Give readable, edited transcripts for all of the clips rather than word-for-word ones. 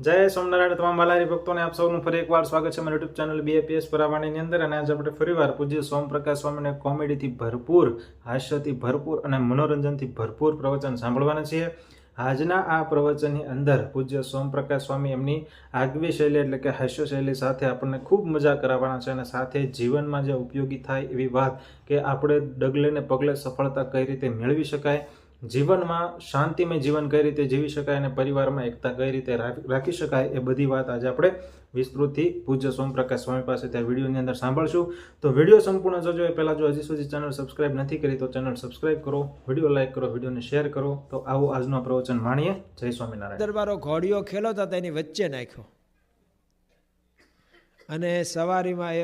જય સ્વામિનારાયણ તમામ માલારી ભક્તોને આપ સૌનું ફરી એકવાર સ્વાગત છે મારી યુટ્યુબ ચેનલ બીએપીએસ પરાવાણીની અંદર. અને આજે આપણે ફરીવાર પૂજ્ય સોમપ્રકાશ સ્વામીને કોમેડીથી ભરપૂર, હાસ્યથી ભરપૂર અને મનોરંજનથી ભરપૂર પ્રવચન સાંભળવાના છીએ. આજના આ પ્રવચનની અંદર પૂજ્ય સોમપ્રકાશ સ્વામી એમની આગવી શૈલી એટલે કે હાસ્ય શૈલી સાથે આપણને ખૂબ મજા કરાવવાના છે, અને સાથે જીવનમાં જે ઉપયોગી થાય એવી વાત કે આપણે ડગલે ને પગલે સફળતા કઈ રીતે મેળવી શકાય, જીવનમાં શાંતિમય જીવન કઈ રીતે જીવી શકાય અને પરિવારમાં એકતા કઈ રીતે રાખી શકાય, એ બધી વાત આજે આપણે વિસ્તૃતથી પૂજ્ય સોમપ્રકાશ સ્વામી પાસે ત્યાં વિડીયોની અંદર સાંભળશું. તો વિડીયો સંપૂર્ણ જોજો એ પહેલાં જો હજી સુધી ચેનલ સબસ્ક્રાઇબ નથી કરી તો ચેનલ સબસ્ક્રાઇબ કરો, વિડીયો લાઇક કરો, વિડીયોને શેર કરો. તો આવો આજનો પ્રવચન માણીએ. જય સ્વામિનારાયણ. દરબારો ઘોડીઓ ખેલતા હતા એની વચ્ચે નાખ્યો અને સવારીમાં એ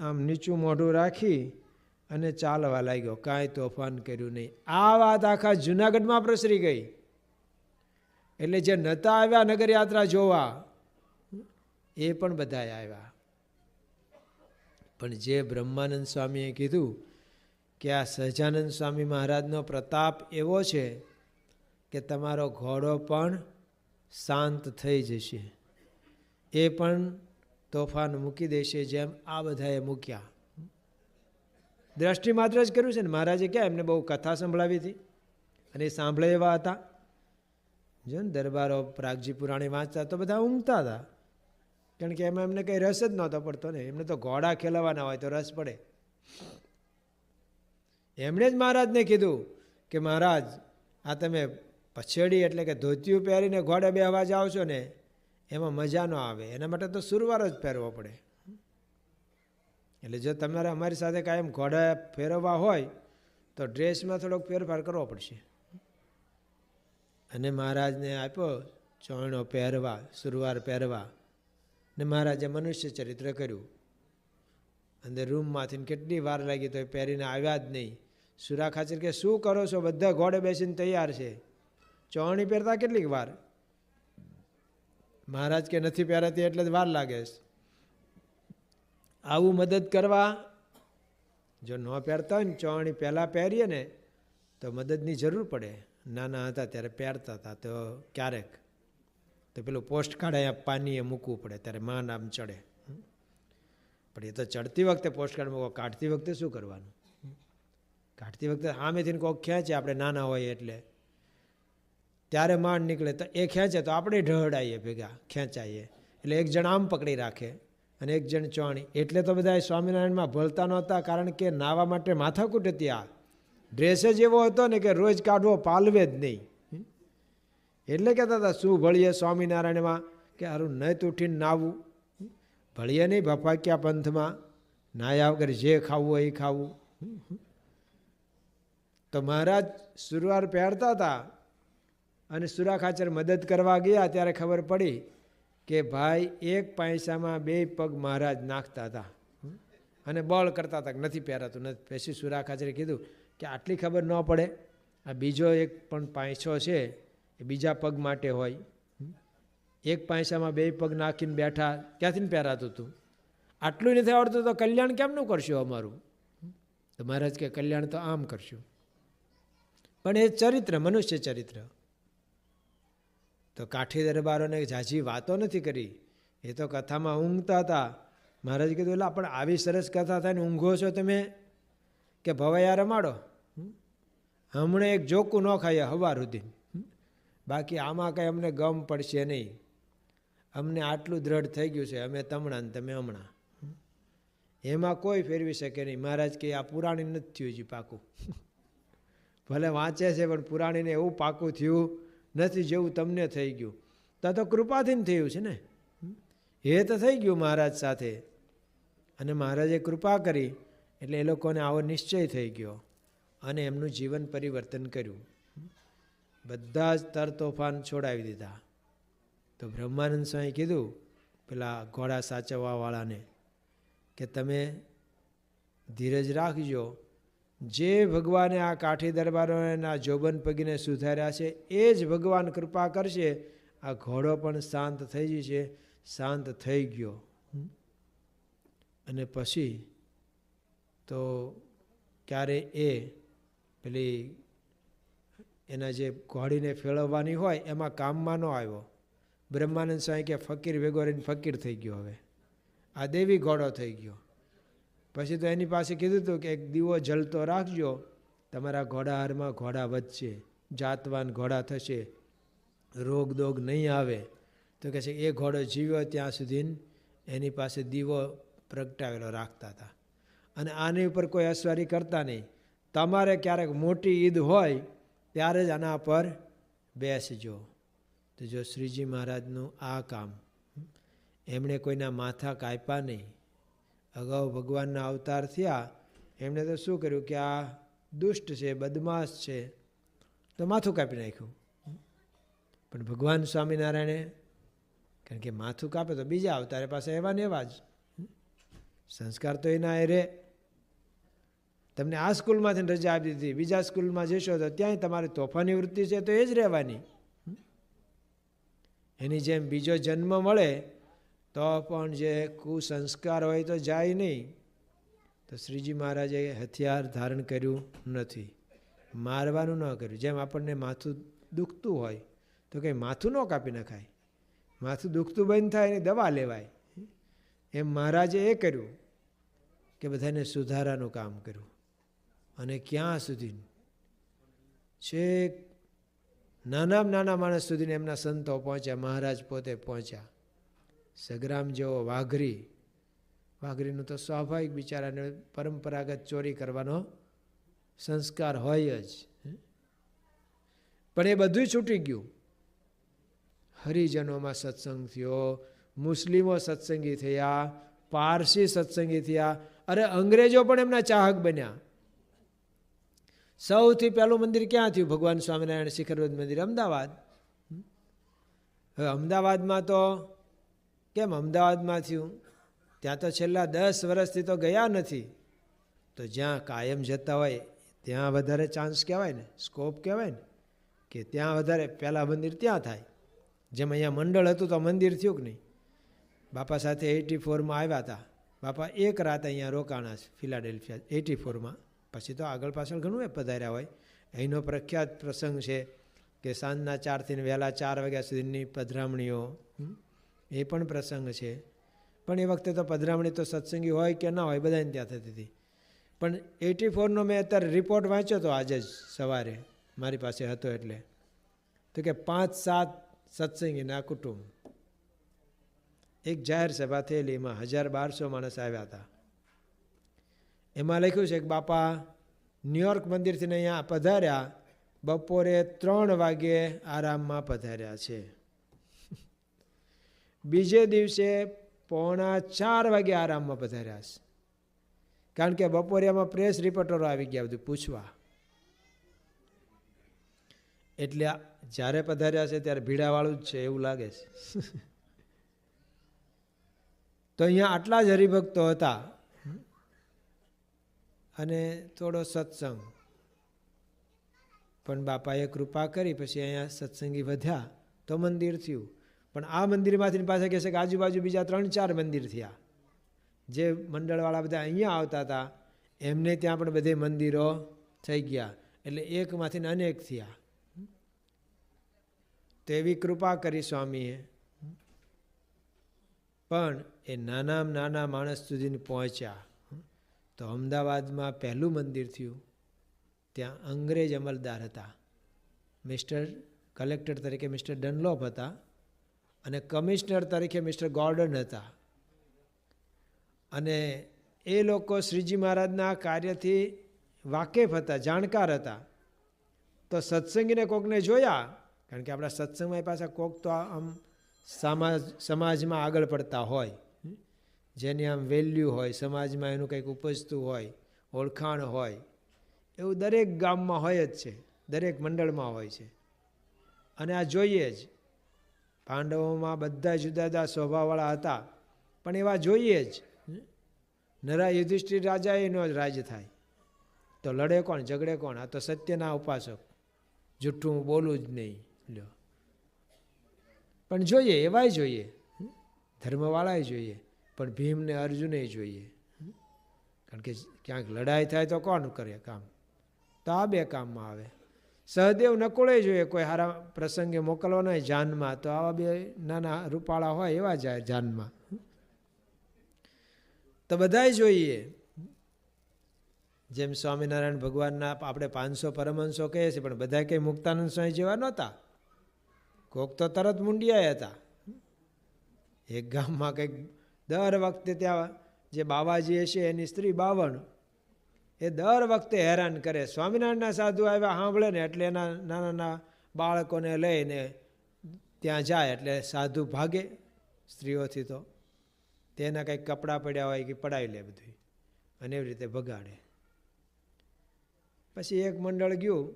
આમ નીચું મોઢું રાખી અને ચાલવા લાગ્યો. કાંઈ તોફાન કર્યું નહીં. આ વાત આખા જુનાગઢમાં પ્રસરી ગઈ. એટલે જે નતા આવ્યા નગરયાત્રા જોવા એ પણ બધા આવ્યા. પણ જે બ્રહ્માનંદ સ્વામીએ કીધું કે આ સહજાનંદ સ્વામી મહારાજનો પ્રતાપ એવો છે કે તમારો ઘોડો પણ શાંત થઈ જશે, એ પણ તોફાન મૂકી દેશે જેમ આ બધાએ મૂક્યા. દ્રષ્ટિ માત્ર જ કર્યું છે ને. મહારાજે ક્યાં એમને બહુ કથા સંભળાવી હતી અને એ સાંભળે એવા હતા. જો ને દરબારો પ્રાગજી પુરાણી વાંચતા તો બધા ઊંઘતા હતા, કારણ કે એમાં એમને કંઈ રસ જ નહોતો પડતો ને. એમને તો ઘોડા ખેલવાના હોય તો રસ પડે. એમણે જ મહારાજને કીધું કે મહારાજ આ તમે પછેડી એટલે કે ધોતિયું પહેરીને ઘોડે બેહવા જાઓ છો ને એમાં મજા ન આવે, એના માટે તો સુરવાર જ પહેરવો પડે. એટલે જો તમારે અમારી સાથે કાયમ ઘોડા ફેરવવા હોય તો ડ્રેસમાં થોડોક ફેરફાર કરવો પડશે. અને મહારાજને આપ્યો ચોયણો પહેરવા, સુરવાર પહેરવા, ને મહારાજે મનુષ્ય ચરિત્ર કર્યું. અંદર રૂમમાંથી કેટલી વાર લાગી તો એ પહેરીને આવ્યા જ નહીં. સુરા ખાચર કે શું કરો છો, બધા ઘોડે બેસીને તૈયાર છે, ચોણી પહેરતા કેટલીક વાર? મહારાજ કે નથી પહેરાતી એટલે જ વાર લાગે. આવું મદદ કરવા, જો ન પહેરતા હોય ને ચોણી પહેલાં પહેરીએ ને તો મદદની જરૂર પડે. નાના હતા ત્યારે પહેરતા હતા તો ક્યારેક તો પેલું પોસ્ટ કાર્ડ અહીંયા પાનીએ મૂકવું પડે ત્યારે માં નામ ચડે. પણ એ તો ચડતી વખતે પોસ્ટ કાર્ડ મૂકો, કાઢતી વખતે શું કરવાનું? કાઢતી વખતે સામેથી કોઈક ખેંચે, આપણે નાના હોઈએ એટલે ત્યારે માંડ નીકળે તો એ ખેંચે તો આપણે ઢહડાઈએ ભેગા, ખેંચાઈએ. એટલે એક જણ આમ પકડી રાખે અને એક જણ ચોણી. એટલે તો બધા સ્વામિનારાયણમાં ભળતા નહોતા, કારણ કે નાવા માટે માથાકૂટ હતી. આ ડ્રેસ જ એવો હતો ને કે રોજ કાઢવો પાલવે જ નહીં. એટલે કહેતા હતા શું ભળીએ સ્વામિનારાયણમાં કે હારું નત ઉઠીને નાવું, ભળીએ નહીં ભફાક્યા પંથમાં, નાયા વગર જે ખાવું હોય એ ખાવું. તો મહારાજ સુરવાર પહેરતા હતા અને સુરા ખાચર મદદ કરવા ગયા ત્યારે ખબર પડી કે ભાઈ એક પૈસામાં બે પગ મહારાજ નાખતા હતા અને બળ કરતા હતા કે નથી પહેરાતું, નથી. પછી સુરા ખાચરે કીધું કે આટલી ખબર ન પડે, આ બીજો એક પણ પાંચસો છે એ બીજા પગ માટે હોય. એક પૈસામાં બે પગ નાખીને બેઠા, ક્યાંથી પહેરાતું હતું? આટલું નથી આવડતું તો કલ્યાણ કેમનું કરશું અમારું? તો મહારાજ કે કલ્યાણ તો આમ કરશું. પણ એ ચરિત્ર, મનુષ્ય ચરિત્ર. તો કાઠી દરબારોને ઝાઝી વાતો નથી કરી, એ તો કથામાં ઊંઘતા હતા. મહારાજ કીધું એટલે પણ આવી સરસ કથા થાય ને ઊંઘો છો તમે કે ભવૈયા રમાડો. હમણાં એક જોકું ન ખાઈએ હવાર સુધી, બાકી આમાં કંઈ અમને ગમ પડશે નહીં. અમને આટલું દ્રઢ થઈ ગયું છે, અમે તમણા ને તમે હમણાં, એમાં કોઈ ફેરવી શકે નહીં. મહારાજ કે આ પુરાણી નથી થયું હજી પાકું. ભલે વાંચે છે પણ પુરાણીને એવું પાકું થયું નથી જેવું તમને થઈ ગયું. તો કૃપાથી જ થયું છે ને. એ તો થઈ ગયું મહારાજ સાથે, અને મહારાજે કૃપા કરી એટલે એ લોકોને આવો નિશ્ચય થઈ ગયો અને એમનું જીવન પરિવર્તન કર્યું. બધા જ તર તોફાન છોડાવી દીધા. તો બ્રહ્માનંદ સ્વામી કીધું પેલા ઘોડા સાચવવાવાળાને કે તમે ધીરજ રાખજો, જે ભગવાને આ કાઠી દરબારોના જોબન પગીને સુધાર્યા છે એ જ ભગવાન કૃપા કરશે. આ ઘોડો પણ શાંત થઈ જશે. શાંત થઈ ગયો. અને પછી તો ક્યારે એ પેલી એના જે ઘોડીને ફેરવવાની હોય એમાં કામમાં ન આવ્યો. બ્રહ્માનંદ સ્વામી કે ફકીર ભેગો રહીને ફકીર થઈ ગયો. હવે આ દેવી ઘોડો થઈ ગયો. પછી તો એની પાસે કીધું હતું કે એક દીવો જલતો રાખજો, તમારા ઘોડાહારમાં ઘોડા વધશે, જાતવાન ઘોડા થશે, રોગ દોગ નહીં આવે. તો કહે છે એ ઘોડો જીવ્યો ત્યાં સુધી એની પાસે દીવો પ્રગટાવેલો રાખતા હતા. અને આની ઉપર કોઈ અસવારી કરતા નહીં. તમારે ક્યારેક મોટી ઈદ હોય ત્યારે જ આના પર બેસજો. તો જો શ્રીજી મહારાજનું આ કામ, એમણે કોઈના માથા કાપ્યા નહીં. અગાઉ ભગવાનના અવતાર થયા, એમણે તો શું કર્યું કે આ દુષ્ટ છે, બદમાશ છે, તો માથું કાપી નાખ્યું. પણ ભગવાન સ્વામિનારાયણે, કારણ કે માથું કાપે તો બીજા અવતારે પાસે એવા ને એવા જ સંસ્કાર તો એના એ રે. તમને આ સ્કૂલમાંથી રજા આપી દીધી, બીજા સ્કૂલમાં જશો તો ત્યાંય તમારી તોફાની વૃત્તિ છે તો એ જ રહેવાની. એની જેમ બીજો જન્મ મળે તો પણ જે કુસંસ્કાર હોય તો જાય નહીં. તો શ્રીજી મહારાજે હથિયાર ધારણ કર્યું નથી, મારવાનું ન કર્યું. જેમ આપણને માથું દુખતું હોય તો કંઈ માથું ન કાપી નખાય, માથું દુખતું બંધ થાય એની દવા લેવાય. એમ મહારાજે એ કર્યું કે બધાને સુધારાનું કામ કર્યું. અને ક્યાં સુધી છેક નાનામાં નાના માણસ સુધીને એમના સંતો પહોંચ્યા, મહારાજ પોતે પહોંચ્યા. સગ્રામ જેવો વાઘરીનું તો સ્વાભાવિક બિચારાને પરંપરાગત ચોરી કરવાનો સંસ્કાર હોય જ, પણ એ બધું છૂટી ગયું. હરિજનોમાં સત્સંગ થયો, મુસ્લિમો સત્સંગી થયા, પારસી સત્સંગી થયા, અરે અંગ્રેજો પણ એમના ચાહક બન્યા. સૌથી પહેલું મંદિર ક્યાં થયું? ભગવાન સ્વામિનારાયણ શિખરવદ મંદિર, અમદાવાદ. હવે અમદાવાદમાં તો કેમ અમદાવાદમાં થયું? ત્યાં તો છેલ્લા 10 વર્ષથી તો ગયા નથી. તો જ્યાં કાયમ જતા હોય ત્યાં વધારે ચાન્સ કહેવાય ને, સ્કોપ કહેવાય ને, કે ત્યાં વધારે પહેલાં મંદિર ત્યાં થાય. જેમ અહીંયા મંડળ હતું તો મંદિર થયું કે નહીં? બાપા સાથે 84માં આવ્યા હતા. બાપા એક રાત અહીંયા રોકાણા છે ફિલાડેલ્ફિયા 84માં. પછી તો આગળ પાછળ ઘણું એ પધાર્યા હોય. અહીંનો પ્રખ્યાત પ્રસંગ છે કે સાંજના 4થી વહેલા 4 વાગ્યા સુધીની પધરામણીઓ, એ પણ પ્રસંગ છે. પણ એ વખતે તો પધરામણી તો સત્સંગી હોય કે ના હોય બધાને ત્યાં થતી હતી. પણ 84નો મેં અત્યારે રિપોર્ટ વાંચ્યો હતો આજે જ સવારે, મારી પાસે હતો એટલે. તો કે 5-7 સત્સંગીના કુટુંબ, એક જાહેર સભા થયેલી, એમાં 1200 માણસ આવ્યા હતા. એમાં લખ્યું છે કે બાપા ન્યુયોર્ક મંદિરથી અહીંયા પધાર્યા, બપોરે 3 વાગ્યે આરામમાં પધાર્યા છે. બીજે દિવસે 3:45 વાગે આરામમાં પધાર્યા છે. કારણ કે બપોરે એમાં પ્રેસ રિપોર્ટરો આવી ગયા બધું પૂછવા. એટલે જ્યારે પધાર્યા છે ત્યારે ભીડાવાળું જ છે એવું લાગે છે. તો અહીંયા આટલા જ હરિભક્તો હતા અને થોડો સત્સંગ. પણ બાપાએ કૃપા કરી, પછી અહીંયા સત્સંગી વધ્યા તો મંદિર થયું. પણ આ મંદિરમાંથી પાછા કહેશે કે આજુબાજુ બીજા 3-4 મંદિર થયા. જે મંડળવાળા બધા અહીંયા આવતા હતા એમને ત્યાં પણ બધે મંદિરો થઈ ગયા. એટલે એકમાંથી અનેક થયા. તો એવી કૃપા કરી સ્વામીએ. પણ એ નાનામાં નાના માણસ સુધી પહોંચ્યા. તો અમદાવાદમાં પહેલું મંદિર થયું. ત્યાં અંગ્રેજ અમલદાર હતા. કલેક્ટર તરીકે મિસ્ટર ડનલોપ હતા અને કમિશનર તરીકે મિસ્ટર ગોર્ડન હતા. અને એ લોકો શ્રીજી મહારાજના કાર્યથી વાકેફ હતા, જાણકાર હતા. તો સત્સંગીને કોકને જોયા, કારણ કે આપણા સત્સંગમાં પાછા કોક તો આમ સમાજમાં આગળ પડતા હોય, જેની આમ વેલ્યુ હોય, સમાજમાં એનું કંઈક ઉપજતું હોય, ઓળખાણ હોય, એવું દરેક ગામમાં હોય જ છે, દરેક મંડળમાં હોય છે. અને આ જોઈએ જ. પાંડવોમાં બધા જુદા જુદા સ્વભાવવાળા હતા, પણ એવા જોઈએ જ. નરા યુધિષ્ઠિર રાજા એનો જ રાજ થાય. તો લડે કોણ, ઝઘડે કોણ? આ તો સત્યના ઉપાસક, જૂઠું બોલું જ નહીં. લ્યો, પણ જોઈએ, એવાય જોઈએ, ધર્મવાળાય જોઈએ, પણ ભીમને અર્જુને જોઈએ. કારણ કે ક્યાંક લડાઈ થાય તો કોણ કરે કામ? તો આ બે કામમાં આવે. સહદેવ નકુળે જોઈએ કોઈ સારા પ્રસંગે મોકલવાનો હોય જાનમાં, તો આવા બે નાના રૂપાળા હોય એવા જાય જાનમાં, તો બધાય જોઈએ. જેમ સ્વામિનારાયણ ભગવાનના આપણે 500 પરમહંસો કહીએ છીએ, પણ બધા કંઈ મુક્તાનંદ સ્વામી જેવા નહોતા. કોક તો તરત મુંડિયા હતા. એક ગામમાં કંઈક દર વખતે ત્યાં જે બાવાજી હશે એની સ્ત્રી 52, એ દર વખતે હેરાન કરે. સ્વામિનારાયણના સાધુ આવ્યા સાંભળે ને એટલે એના નાના નાના બાળકોને લઈને ત્યાં જાય એટલે સાધુ ભાગે સ્ત્રીઓથી. તો તેના કંઈક કપડાં પડ્યા હોય કે પડાવી લે બધું, અને એવી રીતે ભગાડે. પછી એક મંડળ ગયું,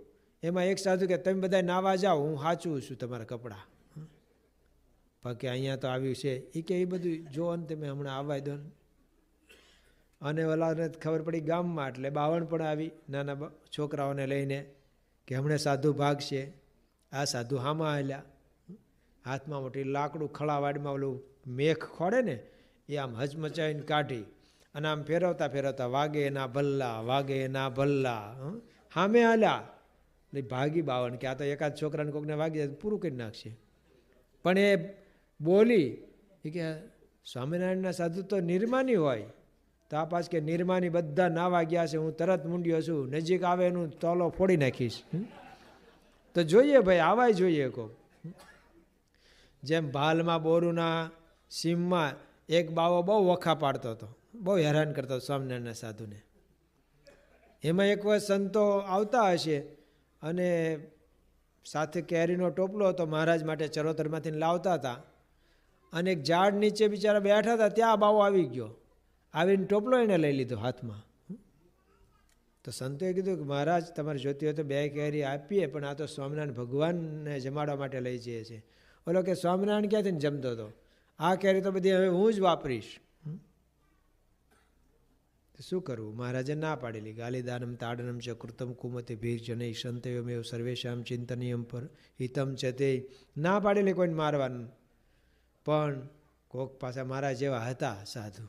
એમાં એક સાધુ કે તમે બધા નાવા જાઓ, હું સાચું છું તમારા કપડાં. બાકી અહીંયા તો આવ્યું છે એ કે એ બધું જો ને તમે હમણાં આવવા દો ને. અને ઓલાને ખબર પડી ગામમાં, એટલે 52 પણ આવી નાના છોકરાઓને લઈને કે હમણાં સાધુ ભાગશે. આ સાધુ હામાં આવેલા, હાથમાં મોટી લાકડું ખળાવાડમાં ઓલું મેખ ખોડે ને એ આમ હચમચાવીને કાઢી અને આમ ફેરવતા ફેરવતા વાગે ના ભલ્લા, વાગે ના ભલ્લા, સામે હાલ્યા. એટલે ભાગી 52 કે આ તો એકાદ છોકરાને કોકને વાગી જાય પૂરું કરી નાખશે. પણ એ બોલી એ કે સ્વામિનારાયણના સાધુ તો નિર્માની હોય, તો આ પાછ કે નિર્માની બધા નાવા ગયા છે, હું તરત મૂંડ્યો છું, નજીક આવે એનું તોલો ફોડી નાખીશ. તો જોઈએ ભાઈ, આવાય જોઈએ કોક. જેમ ભાલમાં બોરુના સીમમાં એક બાવો બહુ વખા પાડતો હતો, બહુ હેરાન કરતો હતો સ્વામિનારાયણના સાધુને. એમાં એક વખત સંતો આવતા હશે અને સાથે કેરીનો ટોપલો હતો, મહારાજ માટે ચરોતરમાંથી લાવતા હતા, અને એક ઝાડ નીચે બિચારા બેઠા હતા, ત્યાં બાવો આવી ગયો. આવીને ટોપલો એને લઈ લીધો હાથમાં. તો સંતોએ કીધું કે મહારાજ તમારે જોતી હોય તો 2 કેરી આપીએ, પણ આ તો સ્વામિનારાયણ ભગવાનને જમાડવા માટે લઈ જઈએ છીએ. ઓલો કે સ્વામિનારાયણ ક્યાંથી જમતો હતો, આ કેરી તો બધી હવે હું જ વાપરીશ. શું કરવું? મહારાજે ના પાડેલી. ગાલિદાનમ તાડનમ ચ કૃતમ કુમતે ભીર જનૈ સંતયોમેવ સર્વેશામ ચિંતનીયમ પર હિતમ છે, તે ના પાડેલી કોઈને મારવાનું. પણ કોક પાછા મારા જેવા હતા સાધુ,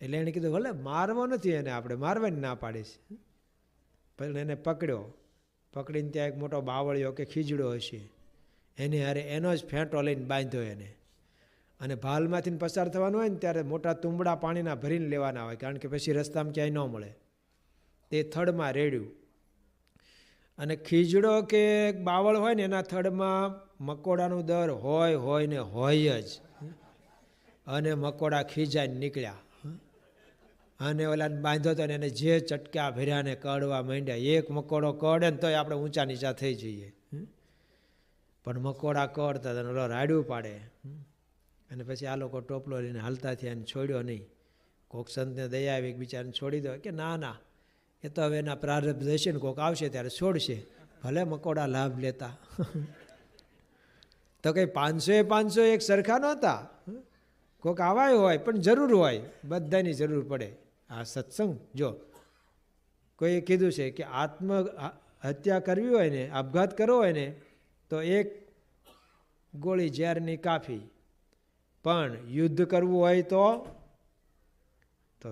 એટલે એને કીધું ભલે મારવો નથી એને, આપણે મારવાની ના પાડીશ. પણ એને પકડ્યો, પકડીને ત્યાં એક મોટો બાવળિયો કે ખીજડો હશે, એની હારે એનો જ ફેંટો લઈને બાંધ્યો એને. અને ભાલમાંથી પસાર થવાનું હોય ને ત્યારે મોટા તુંબડા પાણીના ભરીને લેવાના હોય, કારણ કે પછી રસ્તામાં ક્યાંય ન મળે. તે થડમાં રેડ્યું, અને ખીજડો કે બાવળ હોય ને એના થડમાં મકોડાનું દર હોય ને હોય જ. અને મકોડા ખીજાઈને નીકળ્યા, અને ઓલાને બાંધ્યો હતો ને એને જે ચટકા ભર્યા ને કડવા માંડ્યા. એક મકોડો કડે ને તોય આપણે ઊંચા નીચા થઈ જઈએ, પણ મકોડા કડતા હતા, ઓલો રાડ્યું પાડે. અને પછી આ લોકો ટોપલો લઈને હાલતા થયા, અને છોડ્યો નહીં. કોક સંતને દયા આવી એક બિચારાને છોડી દો, કે ના ના એ તો હવે એના પ્રારબ્ધ હશે ને કોક આવશે ત્યારે છોડશે, ભલે મકોડા લાભ લેતા. તો કંઈ 500 એક સરખા નહોતા, કોક આવાય હોય, પણ જરૂર હોય, બધાની જરૂર પડે. આ સત્સંગ જો કોઈએ કીધું છે કે હત્યા કરવી હોય ને, આપઘાત કરવો હોય ને, તો એક ગોળી ઝેરની કાફી. પણ યુદ્ધ કરવું હોય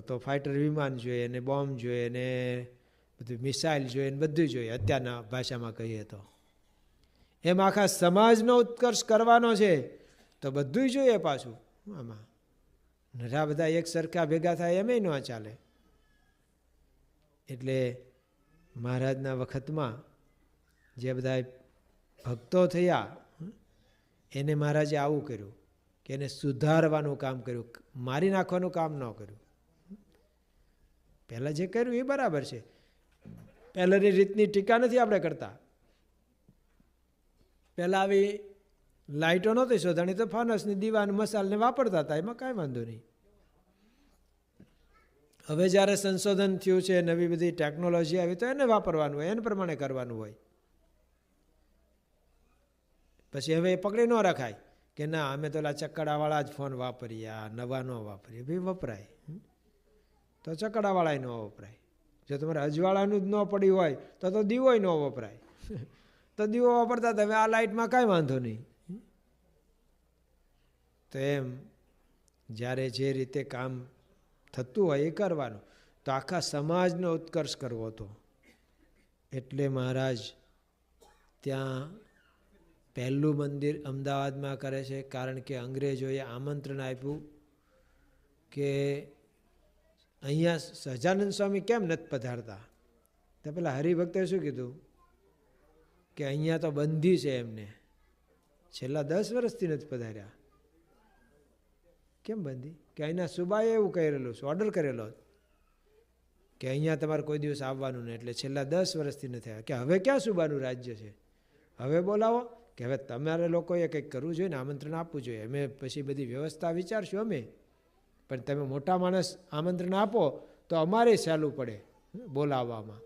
તો ફાઇટર વિમાન જોઈએ ને, બોમ્બ જોઈએ ને, બધું મિસાઇલ જોઈએ ને, બધું જોઈએ અત્યારના ભાષામાં કહીએ તો. એમ આખા સમાજનો ઉત્કર્ષ કરવાનો છે તો બધું જોઈએ પાછું. આમાં નરા બધા એક સરખા ભેગા થાય એમ ન ચાલે. એટલે મહારાજના વખતમાં જે બધા ભક્તો થયા એને મહારાજે આવું કર્યું કે એને સુધારવાનું કામ કર્યું, મારી નાખવાનું કામ ન કર્યું. પહેલાં જે કર્યું એ બરાબર છે, પહેલાંની રીતની ટીકા નથી આપણે કરતા. પહેલાં આવી લાઇટો નહોતી શોધાણી, તો ફાનસની દીવાન મસાલને વાપરતા હતા, એમાં કાંઈ વાંધો નહીં. હવે જ્યારે સંશોધન થયું છે, નવી બધી ટેકનોલોજી આવી, તો એને વાપરવાનું હોય, એને પ્રમાણે કરવાનું હોય. પછી હવે એ પકડી ન રખાય કે ના અમે તો ઓલા ચકડાવાળા જ ફોન વાપરીએ, આ નવા ન વાપરીએ. ભાઈ વપરાય તો ચકડાવાળા ન વપરાય. જો તમારે અજવાળાનું જ ન પડ્યું હોય તો દીવોય ન વપરાય. તો દીવો વાપરતા હતા, હવે આ લાઇટમાં કાંઈ વાંધો નહીં. તો એમ જ્યારે જે રીતે કામ થતું હોય એ કરવાનું. તો આખા સમાજનો ઉત્કર્ષ કરવો હતો એટલે મહારાજ ત્યાં પહેલું મંદિર અમદાવાદમાં કરે છે, કારણ કે અંગ્રેજોએ આમંત્રણ આપ્યું કે અહીંયા સહજાનંદ સ્વામી કેમ નથી પધારતા. તો પેલા હરિભક્તે શું કીધું કે અહીંયા તો બંધી છે એમને, છેલ્લા 10 વર્ષથી નથી પધાર્યા. કેમ બંધી? કે અહીંના સુબાએ એવું કરેલું છે, ઓર્ડર કરેલો કે અહીંયા તમારે કોઈ દિવસ આવવાનું નહીં, એટલે છેલ્લા 10 વર્ષથી નથી આવ્યા. કે હવે ક્યાં સુબાનું રાજ્ય છે, હવે બોલાવો. કે હવે તમારે લોકોએ કંઈક કરવું જોઈએ ને, આમંત્રણ આપવું જોઈએ. અમે પછી બધી વ્યવસ્થા વિચારશું અમે, પણ તમે મોટા માણસ આમંત્રણ આપો તો અમારે સહેલું પડે બોલાવવામાં.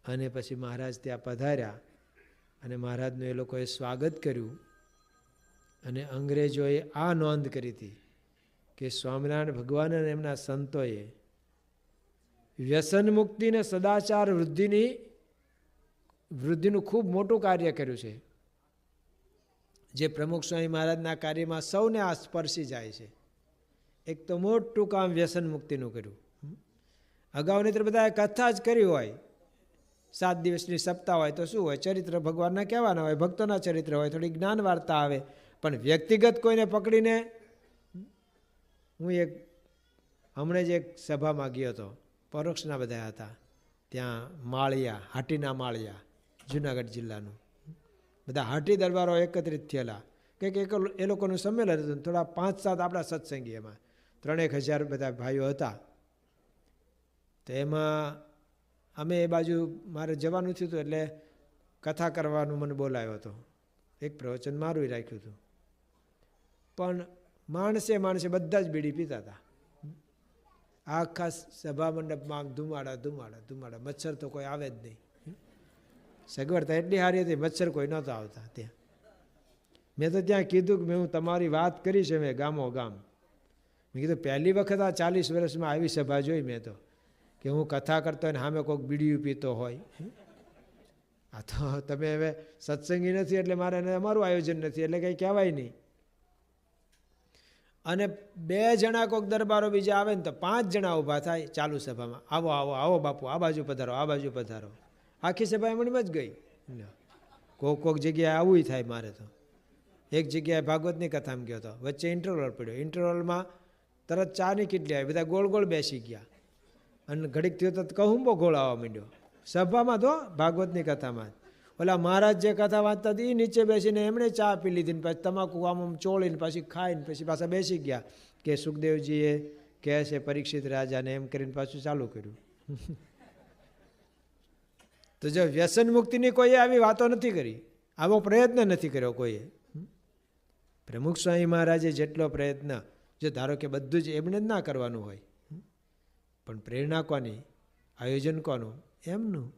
અને પછી મહારાજ ત્યાં પધાર્યા અને મહારાજનું એ લોકોએ સ્વાગત કર્યું. અને અંગ્રેજોએ આ નોંધ કરી હતી કે સ્વામિનારાયણ ભગવાન અને એમના સંતોએ વ્યસન મુક્તિ ને સદાચાર વૃદ્ધિનું ખૂબ મોટું કાર્ય કર્યું છે, જે પ્રમુખ સ્વામી મહારાજના કાર્યમાં સૌને આ સ્પર્શી જાય છે. એક તો મોટું કામ વ્યસન મુક્તિનું કર્યું. અગાઉની તો બધાએ કથા જ કરી હોય, 7 દિવસની સપ્તાહ હોય તો શું હોય, ચરિત્ર ભગવાનના કહેવાના હોય, ભક્તોના ચરિત્ર હોય, થોડી જ્ઞાન વાર્તા આવે. પણ વ્યક્તિગત કોઈને પકડીને, હું હમણાં જ એક સભામાં ગયો હતો, પરોક્ષના બધા હતા ત્યાં, માળિયા, હાટીના માળિયા, જુનાગઢ જિલ્લાનું, બધા હાટી દરબારો એકત્રિત થયેલા. કંઈક એ લોકોનું સંમેલન હતું, થોડા 5-7 આપણા સત્સંગી, એમાં 3,000 બધા ભાઈઓ હતા. તો એમાં અમે એ બાજુ મારે જવાનું થયું હતું, એટલે કથા કરવાનું મને બોલાવ્યો હતો. એક પ્રવચન મારું રાખ્યું હતું, પણ માણસે બધા જ બીડી પીતા હતા. આખા સભા મંડપમાં ધુમાડા. મચ્છર તો કોઈ આવે જ નહીં. સગવડતા એટલી સારી હતી, મચ્છર કોઈ નહોતા આવતા ત્યાં. મેં તો ત્યાં કીધું કે હું તમારી વાત કરીશ, મેં ગામો ગામ. મેં કીધું પહેલી વખત આ 40 વર્ષમાં આવી સભા જોઈ મેં તો, કે હું કથા કરતો હોય ને સામે કોઈક બીડીયું પીતો હોય. આ તો તમે હવે સત્સંગી નથી એટલે મારે અમારું આયોજન નથી એટલે કંઈ કહેવાય નહીં. અને 2 જણા કોઈક દરબારો બીજા આવે ને તો 5 જણા ઊભા થાય ચાલુ સભામાં, આવો આવો આવો બાપુ, આ બાજુ પધારો, આ બાજુ પધારો. આખી સભા એમણીમાં જ ગઈ. કોઈક જગ્યાએ આવું થાય. મારે તો એક જગ્યાએ ભાગવતની કથામાં ગયો હતો, વચ્ચે ઇન્ટરવલ પડ્યો. ઇન્ટરવલમાં તરત ચાની કેટલી આવી, બધા ગોળ ગોળ બેસી ગયા. અને ઘડીક થયો તો કહુંબો ગોળ આવવા માંડ્યો સભામાં. તો ભાગવતની કથામાં ઓલા મહારાજ જે કથા વાંચતા હતી એ નીચે બેસીને એમણે ચા પી લીધી ને પછી તમાકુ આમ ચોળીને પછી ખાઈને પછી પાછા બેસી ગયા કે સુખદેવજીએ કહે છે પરીક્ષિત રાજાને, એમ કરીને પાછું ચાલુ કર્યું. તો જો વ્યસન મુક્તિની કોઈએ આવી વાતો નથી કરી, આવો પ્રયત્ન નથી કર્યો કોઈએ. પ્રમુખ સ્વામી મહારાજે જેટલો પ્રયત્ન, જો ધારો કે બધું જ એમને જ ના કરવાનું હોય, પણ પ્રેરણા કોની, આયોજન કોનું, એમનું.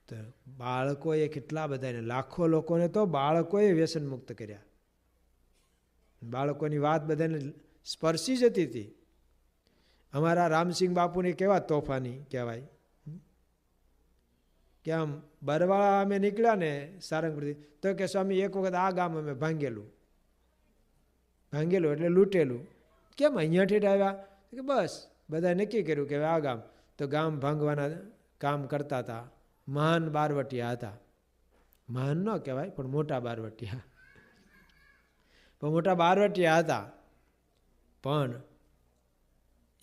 તો બાળકોએ કેટલા બધાને, લાખો લોકોને તો બાળકોએ વ્યસન મુક્ત કર્યા. બાળકોની વાત બધાને સ્પર્શી જતી હતી. અમારા રામસિંહ બાપુની કેવા તોફાની કહેવાય કે આમ બરવાળા અમે નીકળ્યા ને સારંગપુરથી, તો કે સ્વામી એક વખત આ ગામ અમે ભાંગેલું એટલે લૂંટેલું. કેમ અહીંયા ઠેઠ આવ્યા? કે બસ બધાએ નક્કી કર્યું કે આ ગામ, તો ગામ ભાંગવાના કામ કરતા હતા. મહાન બારવટિયા હતા, મહાન ન કહેવાય પણ મોટા બારવટિયા, હતા. પણ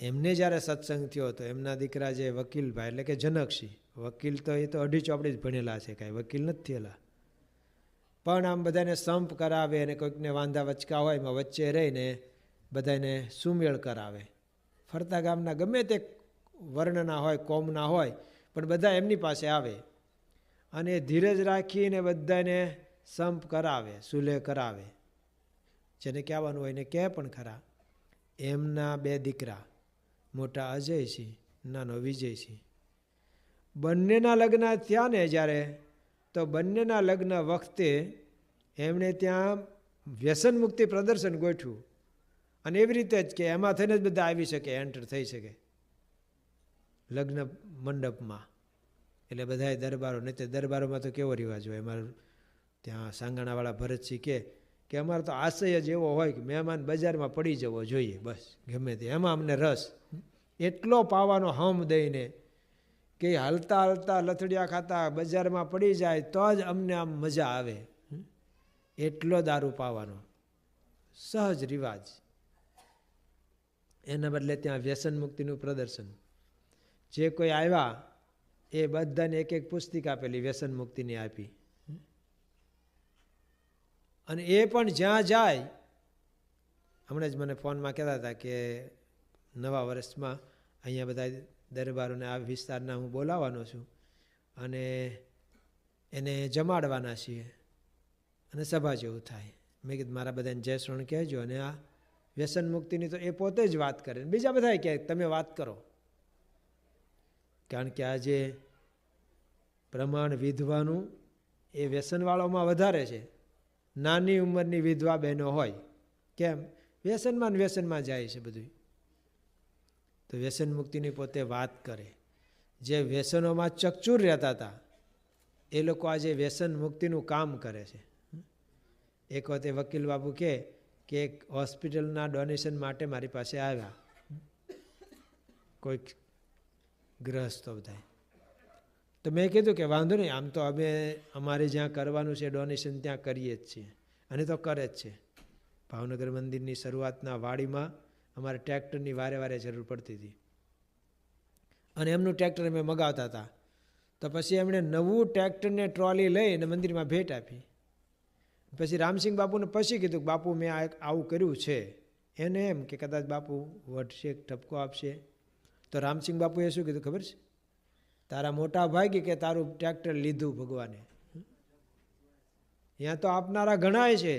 એમને જ્યારે સત્સંગ થયો તો એમના દીકરા જે વકીલભાઈ, એટલે કે જનકસિંહ, વકીલ તો એ તો 2.5 ચોપડી જ ભણેલા છે, કાંઈ વકીલ નથી થયેલા. પણ આમ બધાને સંપ કરાવે અને કોઈકને વાંધા વચકા હોય એમાં વચ્ચે રહીને બધાને સુમેળ કરાવે. ફરતા ગામના ગમે તે વર્ણના હોય, કોમના હોય, પણ બધા એમની પાસે આવે અને ધીરજ રાખીને બધાને સંપ કરાવે, સુલેહ કરાવે. જેને કહેવાનું હોય એને કહે પણ ખરા. એમના 2 દીકરા, મોટા અજયસિંહ, નાનો વિજયસિંહ, બંનેના લગ્ન થયા ને જ્યારે, તો બંનેના લગ્ન વખતે એમણે ત્યાં વ્યસન મુક્તિ પ્રદર્શન ગોઠવ્યું. અને એવી રીતે જ કે એમાં થઈને જ બધા આવી શકે, એન્ટર થઈ શકે લગ્ન મંડપમાં. એટલે બધાએ દરબારો, નહીં તે દરબારોમાં તો કેવો રિવાજ હોય, અમારે ત્યાં સાંગાણાવાળા ભરતસિંહ કે અમારે તો આશય જ એવો હોય કે મહેમાન બજારમાં પડી જવો જોઈએ, બસ ગમે તે, એમાં અમને રસ એટલો પાવાનો હમ દઈને કે હાલતા હાલતા લથડિયા ખાતા બજારમાં પડી જાય તો જ અમને આમ મજા આવે, એટલો દારૂ પાવાનો સહજ રિવાજ. એના બદલે ત્યાં વ્યસન મુક્તિનું પ્રદર્શન. જે કોઈ આવ્યા એ બધાને એક એક પુસ્તિકા આપેલી વ્યસન મુક્તિની આપી. અને એ પણ જ્યાં જાય, હમણાં જ મને ફોનમાં કહેતા હતા કે નવા વર્ષમાં અહીંયા બધા દરબારોને આ વિસ્તારના હું બોલાવવાનો છું અને એને જમાડવાના છીએ અને સભા જેવું થાય. મેં કીધું મારા બધાને જય શ્રણ કહેજો. અને આ વ્યસન મુક્તિની તો એ પોતે જ વાત કરે, બીજા બધા કહે તમે વાત કરો. કારણ કે આજે પ્રમાણ વિધવાનું એ વ્યસનવાળોમાં વધારે છે. નાની ઉંમરની વિધવા બહેનો હોય, કેમ? વ્યસનમાં ને વ્યસનમાં જાય છે બધું. તો વ્યસન મુક્તિની પોતે વાત કરે. જે વ્યસનોમાં ચકચૂર રહેતા હતા એ લોકો આજે વ્યસન મુક્તિનું કામ કરે છે. એક વખતે વકીલ બાબુ કે એક હોસ્પિટલના ડોનેશન માટે મારી પાસે આવ્યા કોઈક ગ્રહસ્થો બધા. તો મેં કીધું કે વાંધો નહીં, આમ તો અમે અમારે જ્યાં કરવાનું છે ડોનેશન ત્યાં કરીએ જ છીએ અને તો કરે જ છે. ભાવનગર મંદિરની શરૂઆતના વાડીમાં અમારે ટ્રેક્ટરની વારે વારે જરૂર પડતી હતી અને એમનું ટ્રેક્ટર અમે મગાવતા હતા. તો પછી એમણે નવું ટ્રેક્ટરને ટ્રોલી લઈને મંદિરમાં ભેટ આપી. પછી રામસિંહ બાપુને પછી કીધું કે બાપુ મેં આવું કર્યું છે. એને એમ કે કદાચ બાપુ વટશે ઠપકો આપશે. તો રામસિંહ બાપુએ શું કીધું ખબર છે? તારા મોટા ભાગ્ય કે તારું ટ્રેક્ટર લીધું ભગવાને. ત્યાં તો આપનારા ઘણાય છે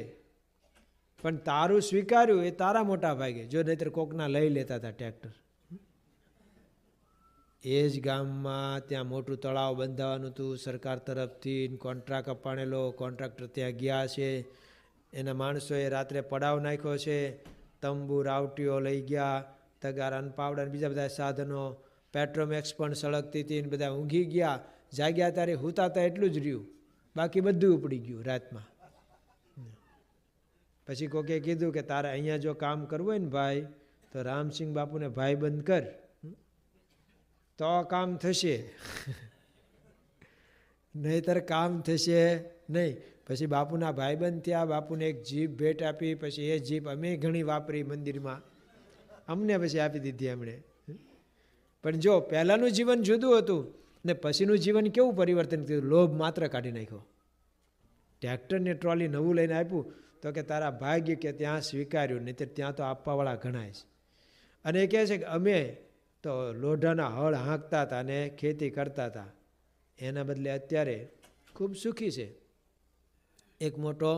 પણ તારું સ્વીકાર્યું એ તારા મોટા ભાગે. જો નહીતર કોકના લઈ લેતા હતા ટ્રેક્ટર. એ જ ગામમાં ત્યાં મોટું તળાવ બંધાવાનું હતું સરકાર તરફથી, કોન્ટ્રાક્ટ અપાણેલો. કોન્ટ્રાક્ટર ત્યાં ગયા છે, એના માણસોએ રાત્રે પડાવ નાખ્યો છે, તંબુ રાવટીઓ લઈ ગયા, તગારા પાવડા બીજા બધા સાધનો, પેટ્રોમેક્સ પણ સળગતી હતી, બધા ઊંઘી ગયા. જાગ્યા ત્યારે હુતાતા એટલું જ રહ્યું, બાકી બધું ઉપડી ગયું રાતમાં. પછી કોકે કીધું કે તારે અહીંયા જો કામ કરવું હોય ને ભાઈ તો રામસિંહ બાપુને ભાઈબંધ કર તો કામ થશે, નહીતર કામ થશે નહીં. પછી બાપુના ભાઈબંધ થયા, બાપુને એક જીપ ભેટ આપી. પછી એ જીપ અમે ઘણી વાપરી મંદિરમાં, અમને પછી આપી દીધી એમણે. પણ જો પહેલાંનું જીવન જુદું હતું ને પછીનું જીવન કેવું પરિવર્તન થયું. લોભ માત્ર કાઢી નાખ્યો. ટ્રેક્ટરને ટ્રોલી નવું લઈને આપ્યું તો કે તારા ભાગ્ય કે ત્યાં સ્વીકાર્યું, નહીં ત્યાં તો આપવાવાળા ઘણાય છે. અને એ કહે છે કે અમે તો લોઢાના હળ હાંકતા હતા અને ખેતી કરતા હતા, એના બદલે અત્યારે ખૂબ સુખી છે. એક મોટો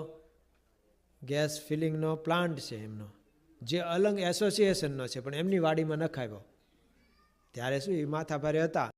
ગેસ ફિલિંગનો પ્લાન્ટ છે એમનો, જે અલંગ એસોસિએશનનો છે, પણ એમની વાડીમાં નખાવ્યો. ત્યારે શું એ માથાભારે હતા.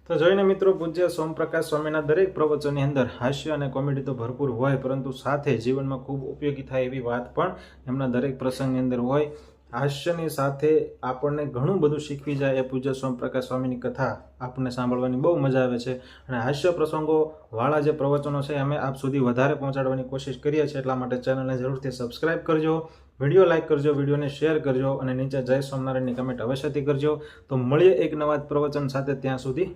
તો જોઈને મિત્રો, પૂજ્ય સોમપ્રકાશ સ્વામીના દરેક પ્રવચનની અંદર હાસ્ય અને કોમેડી તો ભરપૂર હોય, પરંતુ સાથે જીવનમાં ખૂબ ઉપયોગી થાય એવી વાત પણ એમના દરેક પ્રસંગની અંદર હોય. હાસ્યની સાથે આપણને ઘણું બધું શીખવી જાય એ પૂજ્ય સોમપ્રકાશ સ્વામીની કથા આપણને સાંભળવાની બહુ મજા આવે છે. અને હાસ્ય પ્રસંગો વાળા જે પ્રવચનો છે અમે આપ સુધી વધારે પહોંચાડવાની કોશિશ કરીએ છીએ. એટલા માટે ચેનલને જરૂરથી સબસ્ક્રાઇબ કરજો, વિડીયો લાઇક કરજો, વિડીયોને શેર કરજો અને નીચે જય સોમનારાયણની કમેન્ટ અવશ્યથી કરજો. તો મળીએ એક નવા પ્રવચન સાથે, ત્યાં સુધી